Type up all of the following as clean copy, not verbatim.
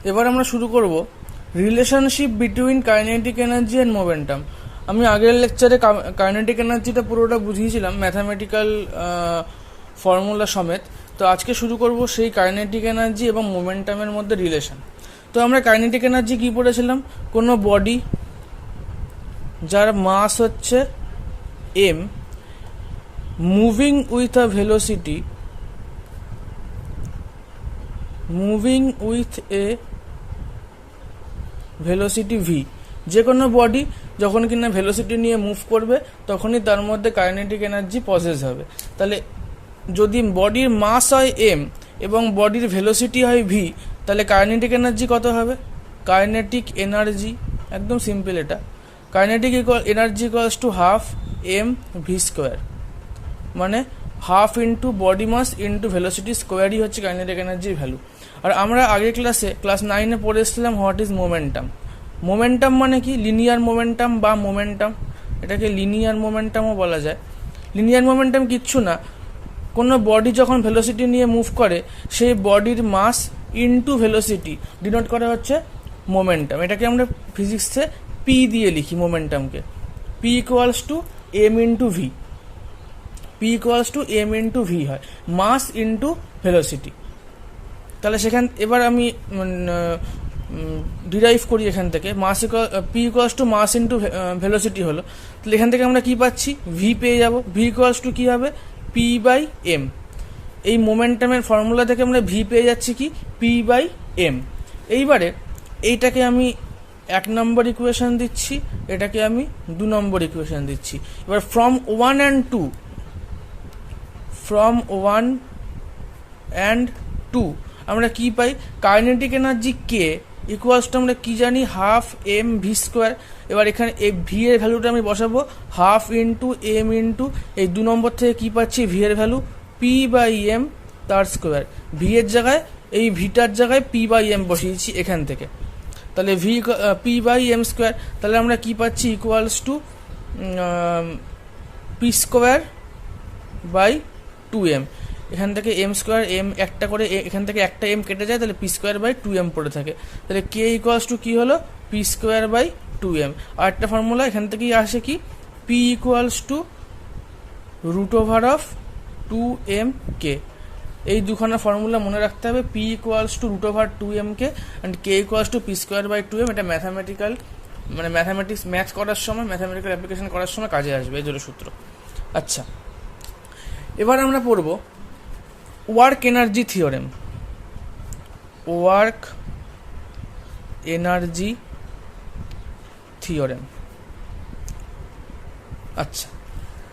এবার আমরা শুরু করব relationship between kinetic energy and momentum. আমি আগের লেকচারে কাইনেটিক এনার্জিটা পুরোটা বুঝিয়েছিলাম ম্যাথামেটিক্যাল ফর্মুলা সমেত। তো আজকে শুরু করব সেই কাইনেটিক এনার্জি এবং মোমেন্টামের মধ্যে রিলেশন। তো আমরা কাইনেটিক এনার্জি কী পড়েছিলাম? কোনো বডি যার মাস হচ্ছে m moving with a velocity velocity v, যে কোনো বডি যখন কিনা ভেলোসিটি নিয়ে মুভ করবে তখনই তার মধ্যে কাইনেটিক এনার্জি পজেস হবে। তাহলে যদি বডির মাস হয় m এবং বডির ভেলোসিটি হয় v, তাহলে কাইনেটিক এনার্জি কত হবে? কাইনেটিক এনার্জি একদম সিম্পল, এটা kinetic energy equals to half m v square, মানে half into body mass into velocity স্কোয়ারই হচ্ছে কাইনেটিক এনার্জির ভ্যালু। আর আমরা আগের ক্লাস 9-এ পড়ে এসেছিলাম হোয়াট ইজ মোমেন্টাম। মোমেন্টাম মানে কি? লিনিয়ার মোমেন্টাম বা মোমেন্টাম, এটাকে লিনিয়ার মোমেন্টামও বলা যায়। লিনিয়ার মোমেন্টাম কিচ্ছু না, কোনো বডি যখন ভেলোসিটি নিয়ে মুভ করে সেই বডির মাস ইন্টু ভেলোসিটি ডিনোট করা হচ্ছে মোমেন্টাম। এটাকে আমরা ফিজিক্সে পি দিয়ে লিখি মোমেন্টামকে। P equals to M into V, P equals to M into V হয়, মাস ইন্টু ভেলোসিটি। তাহলে সেখান এবার আমি ডিরাইভ করি এখান থেকে, mass P equals to mass into velocity হলো। তাহলে এখান থেকে আমরা কি পাচ্ছি? ভি পেয়ে যাব। ভি ইকুয়ালস টু কী হবে? P by M. এই মোমেন্টামের ফর্মুলা থেকে আমরা ভি পেয়ে যাচ্ছি কি? P by M. এইবারে এইটাকে আমি 1 নম্বর ইকুয়েশন দিচ্ছি, এটাকে আমি 2 নম্বর ইকুয়েশন দিচ্ছি। এবার ফ্রম 1 and 2 আমরা কি পাই? কাইনেটিক এনার্জি কে ইকুয়ালস টু আমরা কি জানি? Half M V square. এবার এখানে এই ভি এর ভ্যালুটা আমি বসাবো হাফ ইন্টু এম ইন্টু এই 2 নম্বর থেকে কি পাচ্ছি? ভি এর ভ্যালু পি বাই এম তার স্কোয়ার। ভি এর জায়গায় এই ভিটার জায়গায় পি বাই এম বসিয়েছি এখান থেকে, তাহলে V P by M square. তাহলে আমরা কি পাচ্ছি? Equals to P square by 2m। এখান থেকে এম স্কোয়ার এম একটা করে এখান থেকে একটা এম কেটে যায়, তাহলে পি স্কোয়ার বাই 2m পড়ে থাকে। তাহলে কে ইকুয়ালস টু কী হলো? P square by 2m। আর একটা ফর্মুলা এখান থেকেই আসে কি? P equals to root over of 2m কে। এই দুখানা ফর্মুলা মনে রাখতে হবে, P equals to root over 2m কে and K equals to P square by 2m। এটা ম্যাথামেটিক্যাল মানে ম্যাথ করার সময়, ম্যাথামেটিক্যাল অ্যাপ্লিকেশন করার সময় কাজে আসবে, এই জন্য সূত্র। আচ্ছা, এবার আমরা পড়ব work energy theorem. Work energy theorem. আচ্ছা,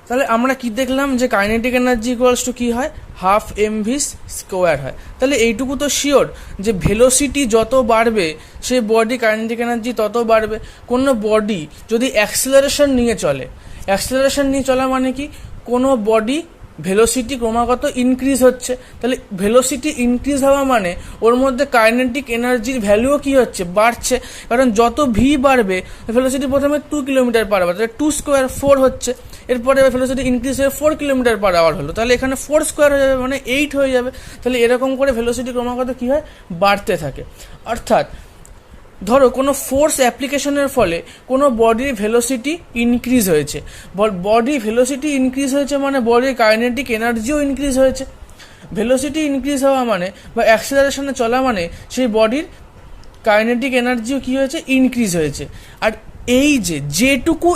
তাহলে আমরা কি দেখলাম? যে কাইনেটিক এনার্জি ইকুয়ালস টু কী হয়? হাফ এম ভি স্কোয়ার হয়। তাহলে এইটুকু তো শিওর যে ভেলোসিটি যত বাড়বে সেই বডি কাইনেটিক এনার্জি তত বাড়বে। কোনো বডি যদি অ্যাক্সিলারেশন নিয়ে চলা মানে কি? কোনো বডি ভেলোসিটি ক্রমাগত ইনক্রিজ হচ্ছে, তাহলে ভেলোসিটি ইনক্রিজ হওয়া মানে ওর মধ্যে কাইনেটিক এনার্জির ভ্যালুও কী হচ্ছে? বাড়ছে। কারণ যত ভি বাড়বে ভেলোসিটি প্রথমে 2 কিলোমিটার পার আওয়ার, তাহলে 2 স্কোয়ার 4 হচ্ছে, এরপরে ভেলোসিটি ইনক্রিজ হয়ে 4 কিলোমিটার পার আওয়ার হলো, তাহলে এখানে 4 স্কোয়ার হয়ে যাবে মানে 8 হয়ে যাবে। তাহলে এরকম করে ভেলোসিটি ক্রমাগত কী হয়? বাড়তে থাকে। অর্থাৎ ধরো কোনো ফোর্স অ্যাপ্লিকেশনের ফলে কোনো বডির ভেলোসিটি ইনক্রিজ হয়েছে, বডি ভেলোসিটি ইনক্রিজ হয়েছে মানে বডির কাইনেটিক এনার্জিও ইনক্রিজ হয়েছে। ভেলোসিটি ইনক্রিজ হওয়া মানে বা অ্যাক্সিলারেশনে চলা মানে সেই বডির কাইনেটিক এনার্জিও কী হয়েছে? ইনক্রিজ হয়েছে। আর এই যে যেটুকু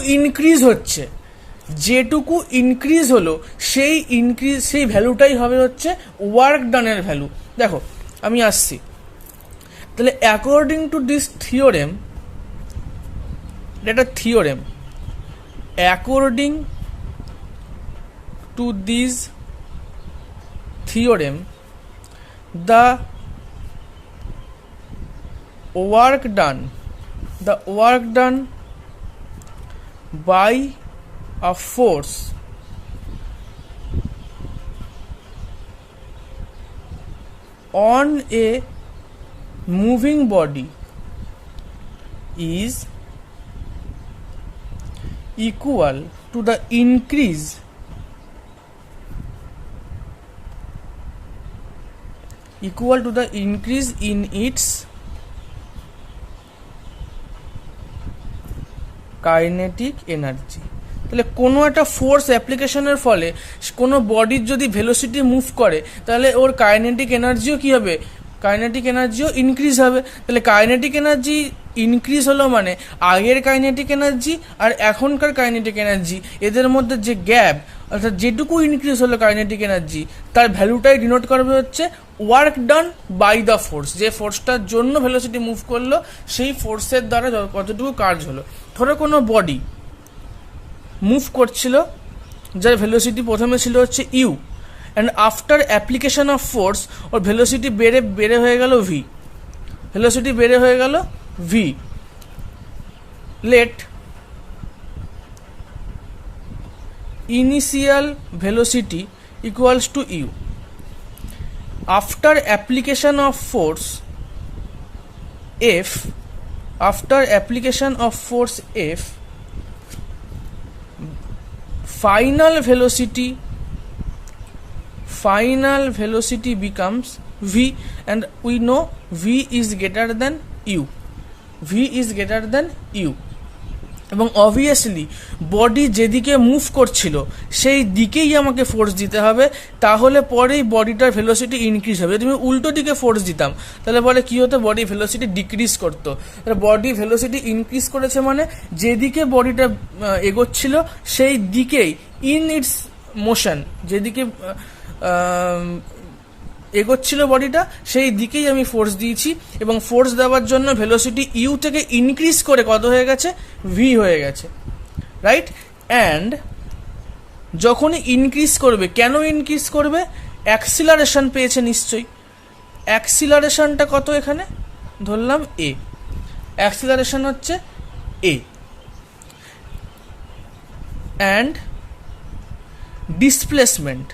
ইনক্রিজ হলো সেই ভ্যালুটাই হবে হচ্ছে ওয়ার্ক ডানের ভ্যালু। দেখো আমি আসছি, তাহলে অ্যাকর্ডিং টু দিস থিওরেম, এটা theorem, according to this theorem the work done by a force on a moving body is equal to the increase in its kinetic energy. তাহলে কোনো একটা ফোর্স অ্যাপ্লিকেশনের ফলে কোনো বডির যদি ভেলোসিটি মুভ করে তাহলে ওর কাইনেটিক এনার্জিও কী হবে, কাইনেটিক এনার্জিও ইনক্রিজ হবে। তাহলে কাইনেটিক এনার্জি ইনক্রিজ হলো মানে আগের কাইনেটিক এনার্জি আর এখনকার কাইনেটিক এনার্জি এদের মধ্যে যে গ্যাপ, অর্থাৎ যেটুকু ইনক্রিজ হলো কাইনেটিক এনার্জি তার ভ্যালুটাই ডিনোট করবে হচ্ছে work done by the force. যে ফোর্সটার জন্য ভেলোসিটি মুভ করলো সেই ফোর্সের দ্বারা কতটুকু কাজ হলো। ধরো কোনো বডি মুভ করছিল যার ভেলোসিটি প্রথমে ছিল হচ্ছে u, and after application of force ওর ভেলোসিটি বেড়ে হয়ে গেল ভি, ভেলোসিটি বেড়ে হয়ে গেল v. Let initial velocity equals to u, after application of force F, after application of force F, final velocity becomes v, and we know v is greater than u, v is greater than u। এবং obviously body যেদিকে move করছিল সেই দিকেই আমাকে force দিতে হবে, তাহলে পরেই বডিটার ভেলোসিটি ইনক্রিজ হবে। যদি আমি উল্টো দিকে ফোর্স দিতাম তাহলে পরে কী হতো, বডি ভেলোসিটি ডিক্রিজ করতো। তাহলে বডি ভেলোসিটি ইনক্রিজ করেছে মানে যেদিকে বডিটা এগোচ্ছিল সেই দিকেই ইন ইটস মোশন, যেদিকে এগোচ্ছিল বডিটা সেই দিকেই আমি ফোর্স দিয়েছি, এবং ফোর্স দেওয়ার জন্য ভেলোসিটি ইউ থেকে ইনক্রিজ করে কত হয়ে গেছে, ভি হয়ে গেছে, রাইট। অ্যান্ড যখনই ইনক্রিজ করবে, কেন ইনক্রিজ করবে, অ্যাক্সিলারেশন পেয়েছে নিশ্চয়ই। অ্যাক্সিলারেশনটা কত এখানে ধরলাম এ, অ্যাক্সিলারেশন হচ্ছে এ। অ্যান্ড ডিসপ্লেসমেন্ট,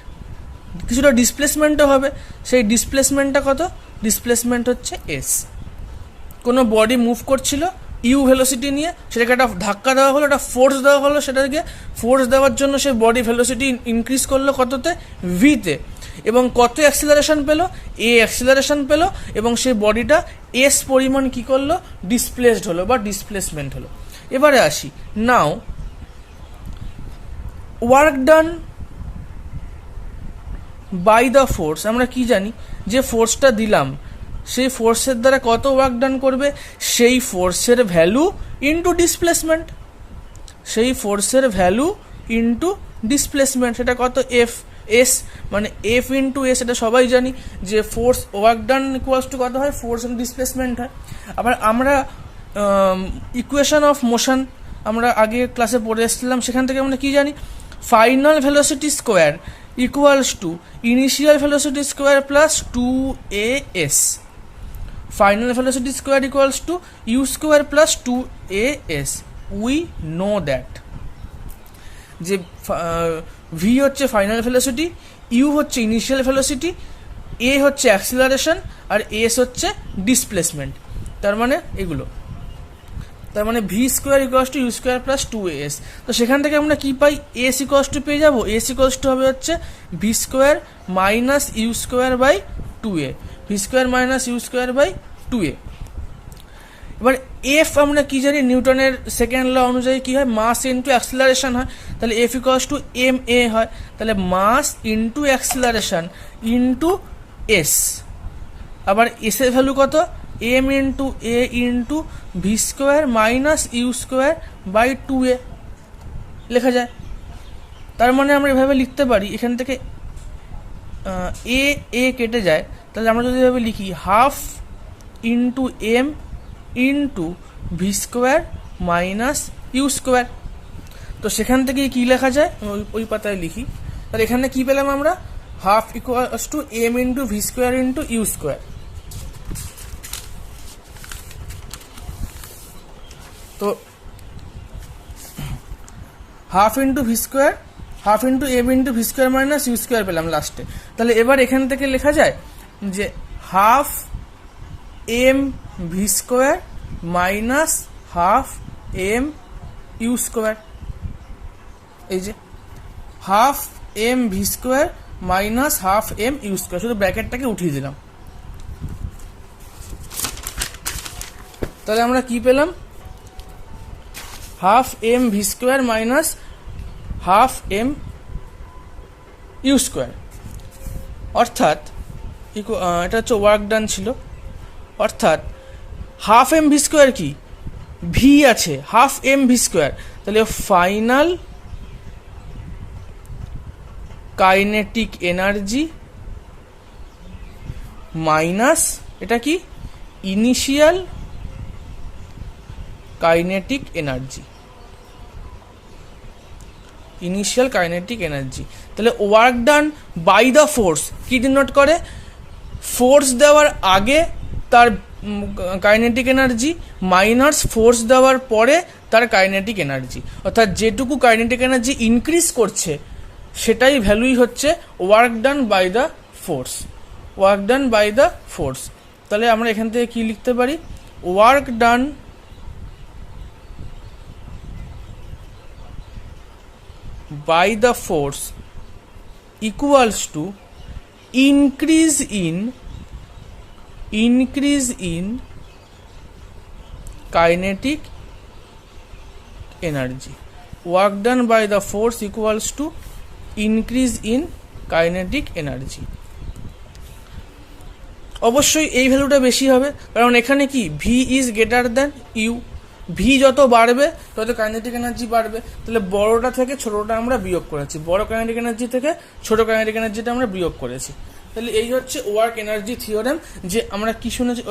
কিছুটা ডিসপ্লেসমেন্টও হবে, সেই ডিসপ্লেসমেন্টটা কত, ডিসপ্লেসমেন্ট হচ্ছে এস। কোনো বডি মুভ করছিল ইউ ভেলোসিটি নিয়ে, সেটাকে একটা ধাক্কা দেওয়া হলো, একটা ফোর্স দেওয়া হলো, সেটাকে ফোর্স দেওয়ার জন্য সে বডি ভেলোসিটি ইনক্রিজ করলো কততে, ভিতে, এবং কত অ্যাক্সিলারেশন পেলো, এ অ্যাক্সিলারেশন পেলো, এবং সেই বডিটা এস পরিমাণ কী করলো, ডিসপ্লেসড হলো বা ডিসপ্লেসমেন্ট হলো। এবারে আসি, now work done by the force, আমরা কি জানি যে ফোর্সটা দিলাম সেই ফোর্সের দ্বারা কত ওয়ার্ক ডান করবে, সেই ফোর্সের ভ্যালু ইনটু ডিসপ্লেসমেন্ট, সেই ফোর্সের ভ্যালু ইনটু ডিসপ্লেসমেন্ট, সেটা কত, এফ এস, মানে এফ ইন্টু এস, এটা সবাই জানি যে force work done equals two কত হয়, ফোর্স ইন্টু ডিসপ্লেসমেন্ট হয়। আবার আমরা ইকুয়েশন অফ মোশন আমরা আগে ক্লাসে পড়ে এসেছিলাম, সেখান থেকে আমরা কি জানি, final velocity square equals to initial velocity square plus 2as, final velocity square equals to u square plus 2as। we know that যে v হচ্ছে ফাইনাল ভেলোসিটি, u হচ্ছে ইনিশিয়াল ভেলোসিটি, a হচ্ছে অ্যাক্সিলারেশন আর s হচ্ছে displacement. তার মানে এগুলো, তার মানে v square equals to u square plus 2as। তো সেখান থেকে আমরা কী পাই, এস ইকুয়ালস টু পেয়ে যাবো, এস ইকুয়ালস টু হবে হচ্ছে v square minus you square by 2a, v square minus you square by 2a। এবার এফ আমরা কি জানি, নিউটনের সেকেন্ড ল অনুযায়ী কী হয়, মাস ইন্টু অ্যাক্সিলারেশন হয়, তাহলে F equals to m a হয়, তাহলে mass into acceleration into s. আবার এসের ভ্যালু কত, m into a into V square minus you square by 2a লেখা যায়। তার মানে আমরা এভাবে লিখতে পারি, এখান থেকে এ কেটে যায়, তাহলে আমরা যদি এভাবে লিখি half into M into V square minus you square. তো সেখান থেকে কী লেখা যায়, ওই পাতায় লিখি, তাহলে এখানে কী পেলাম আমরা, half equals to M into V square into U square. তো half into V square, half into M into V square minus you square পেলাম লাস্টে। তাহলে এবার এখান থেকে লেখা যায় যে half M V square minus half M U square, এই যে half M V square minus half M U square, শুধু ব্র্যাকেটটাকে উঠিয়ে দিলাম। তাহলে আমরা কি পেলাম, half M V square minus half M U square. অর্থাৎ এটা হচ্ছে ওয়ার্ক ডান ছিল, অর্থাৎ হাফ এম ভি স্কোয়ার কি ভি আছে, হাফ এম ভি স্কোয়ার, তাহলে ফাইনাল কাইনেটিক এনার্জি মাইনাস এটা কি initial kinetic energy, initial kinetic energy. তাহলে work done by the force কি ডিনোট করে, ফোর্স দেওয়ার আগে তার কাইনেটিক এনার্জি মাইনাস ফোর্স দেওয়ার পরে তার কাইনেটিক এনার্জি, অর্থাৎ যেটুকু কাইনেটিক এনার্জি ইনক্রিজ করছে সেটাই ভ্যালুই হচ্ছে work done by the force, work done by the force. তাহলে আমরা এখান থেকে কি লিখতে পারি, work done by the force equals to increase in kinetic energy. Work done by the force equals to increase in kinetic energy. অবশ্যই এই ভ্যালুটা বেশি হবে, কারণ এখানে কি v is greater than u, v যত বাড়বে তত কাইনেটিক এনার্জি বাড়বে। তাহলে বড়টা থেকে ছোটটা আমরা বিয়োগ করেছি, বড় কাইনেটিক এনার্জি থেকে ছোট কাইনেটিক এনার্জিটা আমরা বিয়োগ করেছি। তাহলে এই হচ্ছে ওয়ার্ক এনার্জি থিওরেম, যে আমরা কি শুনেছি,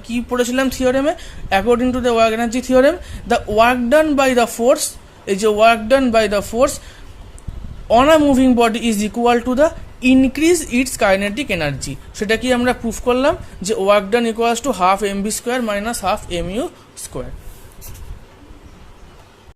কি পড়েছিলাম থিওরেমে, according to the work energy theorem the work done by the force, এই যে work done by the force on a moving body is equal to the increase its kinetic energy. সেটা কি আমরা প্রুফ করলাম যে work done equals to half M V square minus half M U square.